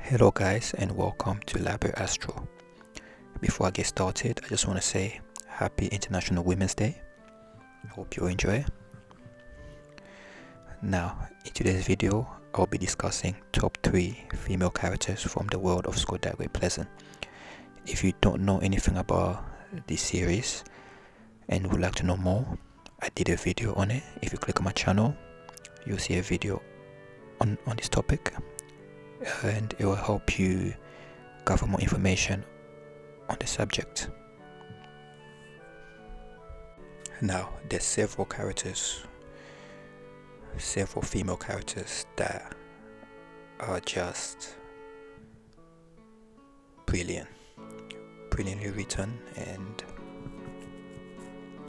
Hello guys, and welcome to Library Astro. Before I get started, I just want to say happy International Women's Day. I hope you enjoy. Now, in today's video, I'll be discussing top 3 female characters from the world of Skulduggery Pleasant. If you don't know anything about this series and would like to know more, I did a video on it. If you click on my channel, you'll see a video on this topic, and it will help you gather more information on the subject. Now, there's several female characters that are just brilliantly written and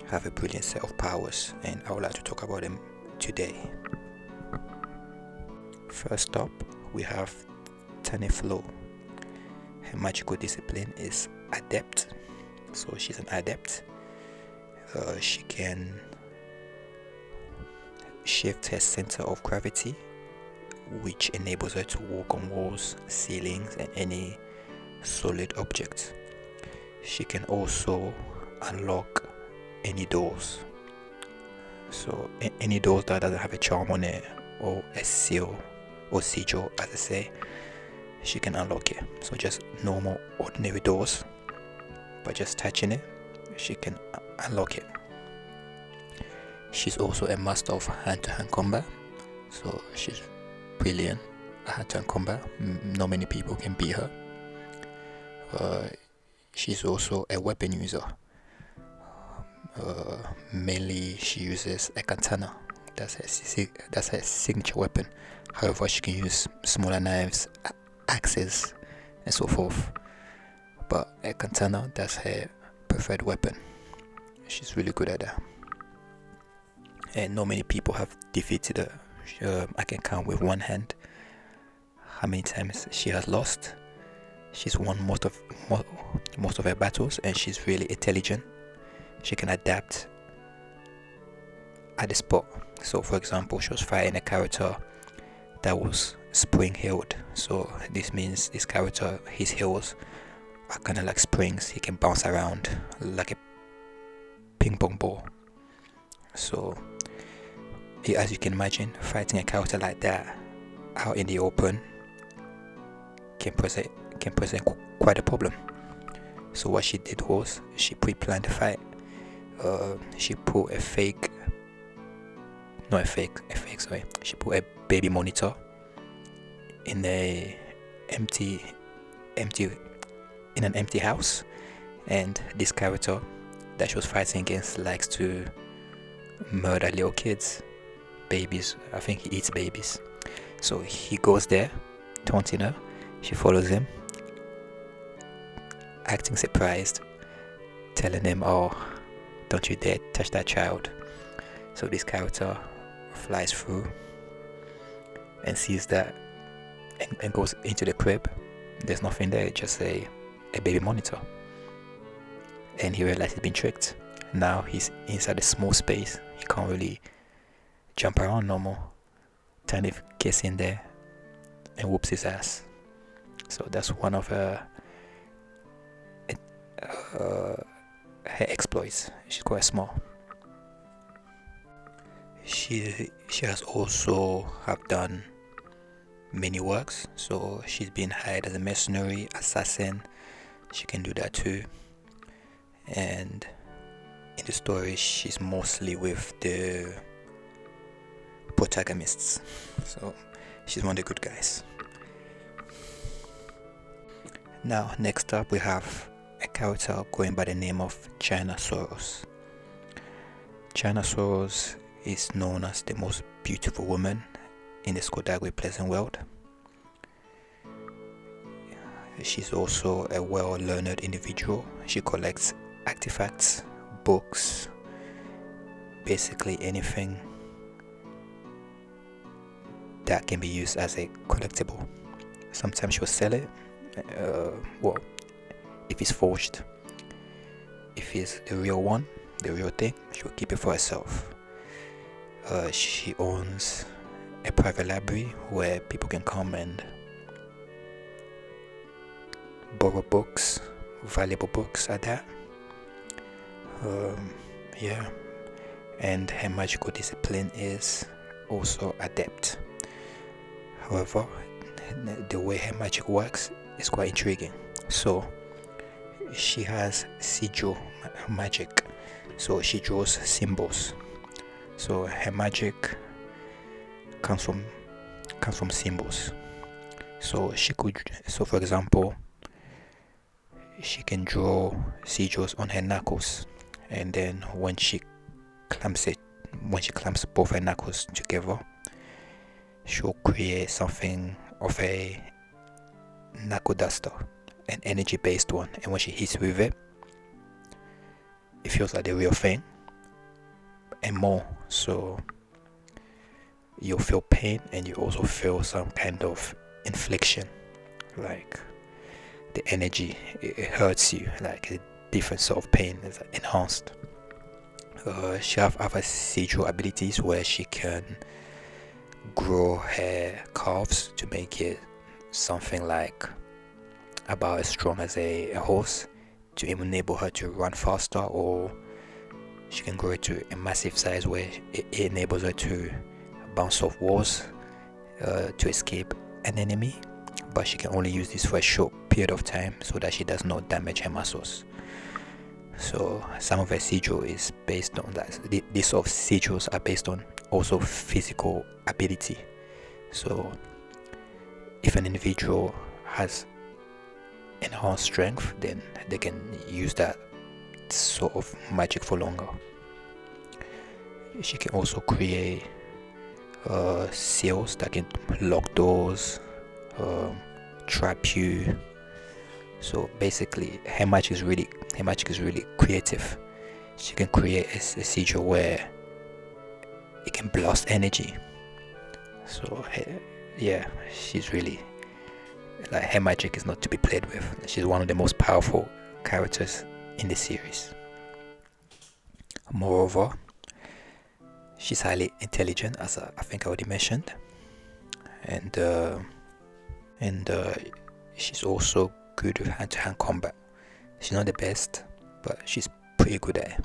have a brilliant set of powers, and I would like to talk about them today. First up, we have Tlow. Her magical discipline is adept, so she's an adept. She can shift her center of gravity, which enables her to walk on walls, ceilings, and any solid object. She can also unlock any doors, so any doors that doesn't have a charm on it or a seal or sigil, as I say, she can unlock it. So just normal ordinary doors, by just touching it, she can unlock it. She's also a master of hand-to-hand combat, so she's brilliant at hand-to-hand combat. Not many people can beat her. She's also a weapon user. Mainly she uses a katana. That's her signature weapon. However, she can use smaller knives, axes, and so forth. But a katana, that's her preferred weapon. She's really good at that. And not many people have defeated her. I can count with one hand how many times she has lost. She's won most of her battles, and she's really intelligent. She can adapt at the spot. So for example, she was fighting a character that was spring-heeled, so this means this character, his heels are kind of like springs. He can bounce around like a ping pong ball. So as you can imagine, fighting a character like that out in the open can present quite a problem. So what she did was she pre-planned the fight. She put she put a baby monitor in an empty house, and this character that she was fighting against likes to murder little kids, babies. I think he eats babies. So he goes there, taunting her. She follows him, acting surprised, telling him, "Oh, don't you dare touch that child." So this character flies through and sees that and goes into the crib. There's nothing there, just a baby monitor, and he realizes he's been tricked. Now he's inside a small space. He can't really jump around no more. Tiny gets in there and whoops his ass. So that's one of her exploits. She's quite small. She has also done many works, so she's been hired as a mercenary, assassin. She can do that too. And in the story, she's mostly with the protagonists, so she's one of the good guys. Now, next up, we have a character going by the name of Chaurus. Chaurus is known as the most beautiful woman in the Skulduggery Pleasant world. She's also a well-learned individual. She collects artifacts, books, basically anything that can be used as a collectible. Sometimes she'll sell it. Well, if it's forged. If it's the real one, the real thing, she'll keep it for herself. She owns a private library where people can come and borrow books, valuable books at that. Yeah, and her magical discipline is also adept. However, the way her magic works is quite intriguing. So she has sigil magic, so she draws symbols. So her magic comes from symbols. So for example, she can draw sigils on her knuckles, and then when she clamps both her knuckles together, she'll create something of a knuckle duster, an energy-based one, and when she hits with it, it feels like the real thing and more. So you'll feel pain, and you also feel some kind of infliction, like the energy, it hurts you, like a different sort of pain is enhanced. She have other sigil abilities where she can grow her calves to make it something like about as strong as a horse, to enable her to run faster, or she can grow it to a massive size where it enables her to bounce off walls to escape an enemy, but she can only use this for a short period of time so that she does not damage her muscles. So some of her sigil is based on that. These sort of sigils are based on also physical ability. So if an individual has enhanced strength, then they can use that sort of magic for longer. She can also create seals that can lock doors, trap you. So basically, her magic is really creative. She can create a sigil where it can blast energy. So yeah, she's really, like, her magic is not to be played with. She's one of the most powerful characters in the series. Moreover, she's highly intelligent, as I think I already mentioned, and she's also good with hand-to-hand combat. She's not the best, but she's pretty good at it.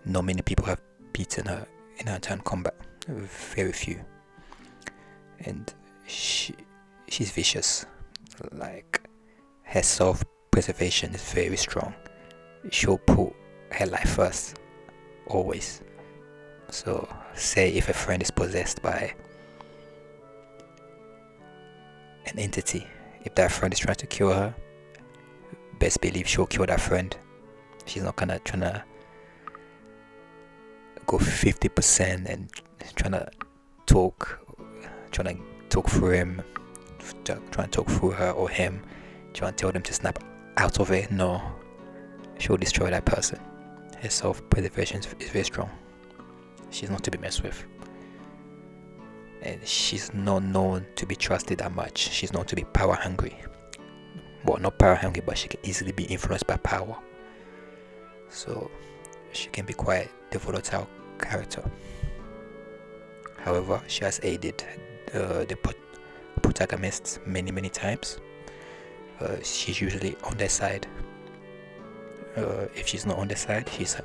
Not many people have beaten her in hand-to-hand combat, very few. And she's vicious, like her self-preservation is very strong. She'll put her life first, always. So say if a friend is possessed by an entity, if that friend is trying to kill her, best believe she'll kill that friend. She's not gonna tryna go 50% and trying to talk through him, trying to talk through her or him, trying to tell them to snap out of it. No, she'll destroy that person. Her self-preservation is very strong. She's not to be messed with, and she's not known to be trusted that much. She's known to be power hungry. Well, not power hungry, but she can easily be influenced by power. So she can be quite the volatile character. However, she has aided the protagonists many times. She's usually on their side. If she's not on their side, she's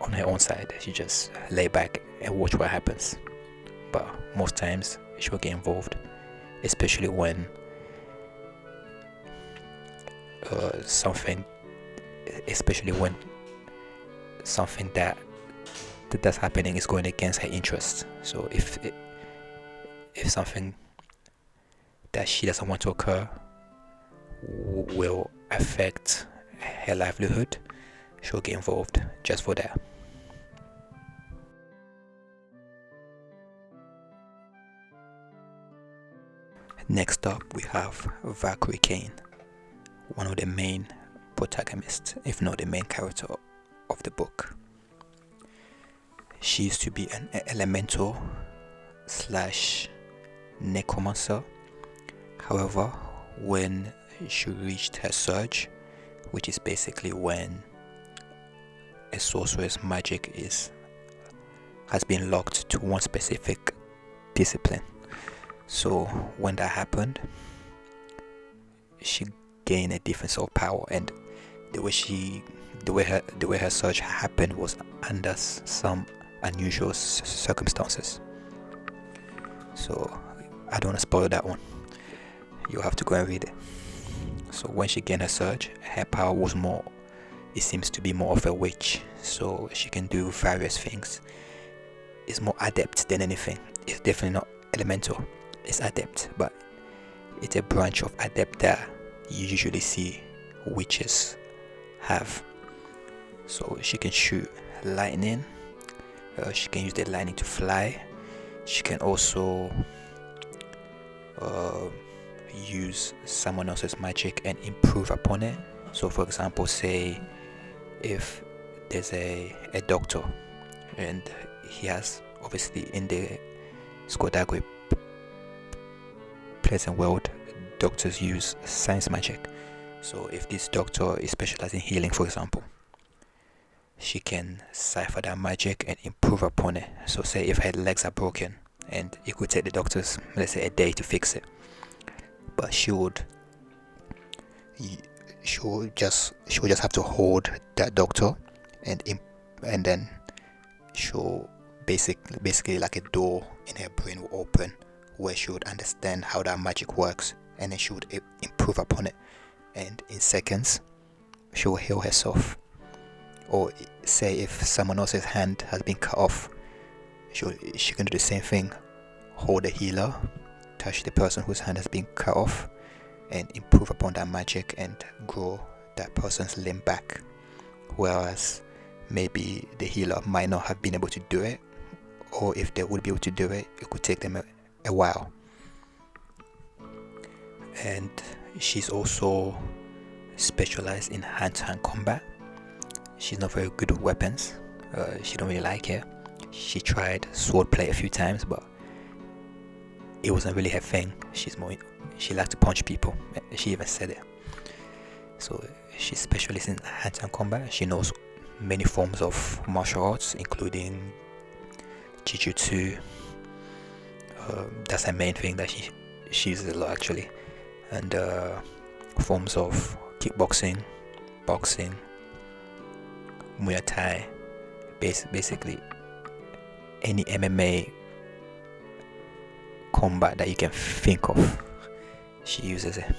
on her own side. She just lay back and watch what happens. But most times she will get involved, especially when something that's happening is going against her interests. So if something that she doesn't want to occur will affect her livelihood, she'll get involved just for that. Next up, we have Valkyrie Kane, one of the main protagonists, if not the main character of the book. She used to be an elemental / necromancer. However, when she reached her surge, which is basically when a sorcerer's magic has been locked to one specific discipline. So when that happened, she gain a different sort of power, and the way her surge happened was under some unusual circumstances. So I don't want to spoil that one. You'll have to go and read it. So when she gained her surge, her power was more, it seems to be more of a witch, so she can do various things. It's more adept than anything. It's definitely not elemental, it's adept, but it's a branch of adept that you usually see witches have. So she can shoot lightning, she can use the lightning to fly, she can also use someone else's magic and improve upon it. So for example, say if there's a doctor, and he has, obviously in the Skulduggery present world, doctors use science magic. So if this doctor is specialized in healing, for example, she can cipher that magic and improve upon it. So say if her legs are broken, and it could take the doctors, let's say, a day to fix it, but she would just have to hold that doctor, and then she'll basically like a door in her brain will open, where she would understand how that magic works, and then she would improve upon it, and in seconds she will heal herself. Or say if someone else's hand has been cut off, she can do the same thing, hold the healer, touch the person whose hand has been cut off, and improve upon that magic and grow that person's limb back. Whereas maybe the healer might not have been able to do it, or if they would be able to do it, it could take them a while. And she's also specialized in hand-to-hand combat. She's not very good with weapons. She don't really like it. She tried swordplay a few times, but it wasn't really her thing. She liked to punch people. She even said it. So she's specialist in hand-to-hand combat. She knows many forms of martial arts, including jiu-jitsu. That's her main thing that she uses a lot, actually. And forms of kickboxing, boxing, Muay Thai, basically any MMA combat that you can think of, she uses it.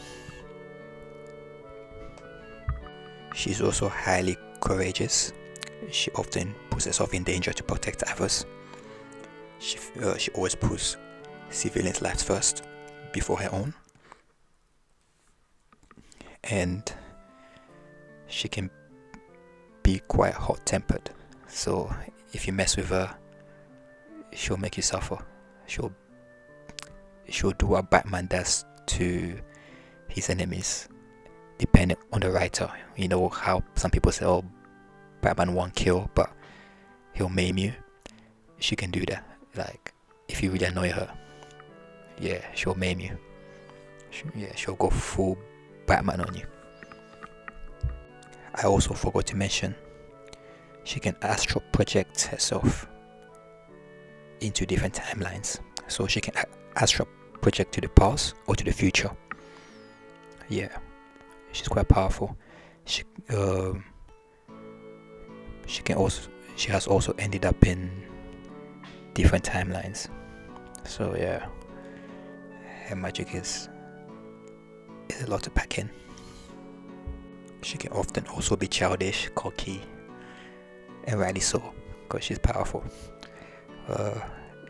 She's also highly courageous. She often puts herself in danger to protect others. She always puts civilians' lives first before her own. And she can be quite hot-tempered. So if you mess with her, she'll make you suffer. She'll do what Batman does to his enemies, depending on the writer. You know how some people say, oh, Batman won't kill, but he'll maim you. She can do that. Like, if you really annoy her, yeah, she'll maim you. She'll go full Batman on you. I also forgot to mention, she can astral project herself into different timelines. So she can astral project to the past or to the future. Yeah, she's quite powerful. She has also ended up in different timelines. So yeah, her magic is a lot to pack in. She can often also be childish, cocky, and rightly so, because she's powerful.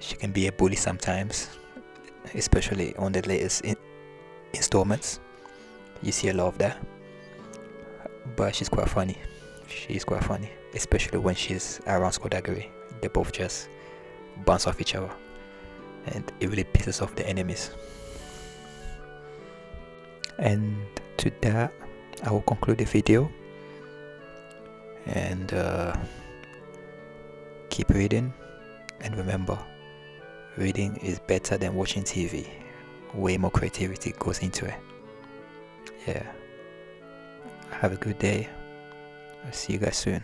She can be a bully sometimes, especially on the latest installments. You see a lot of that, but she's quite funny. She's quite funny, especially when she's around Skulduggery. They both just bounce off each other, and it really pisses off the enemies. And to that, I will conclude the video, and keep reading, and remember, reading is better than watching TV. Way more creativity goes into it. Yeah, have a good day. I'll see you guys soon.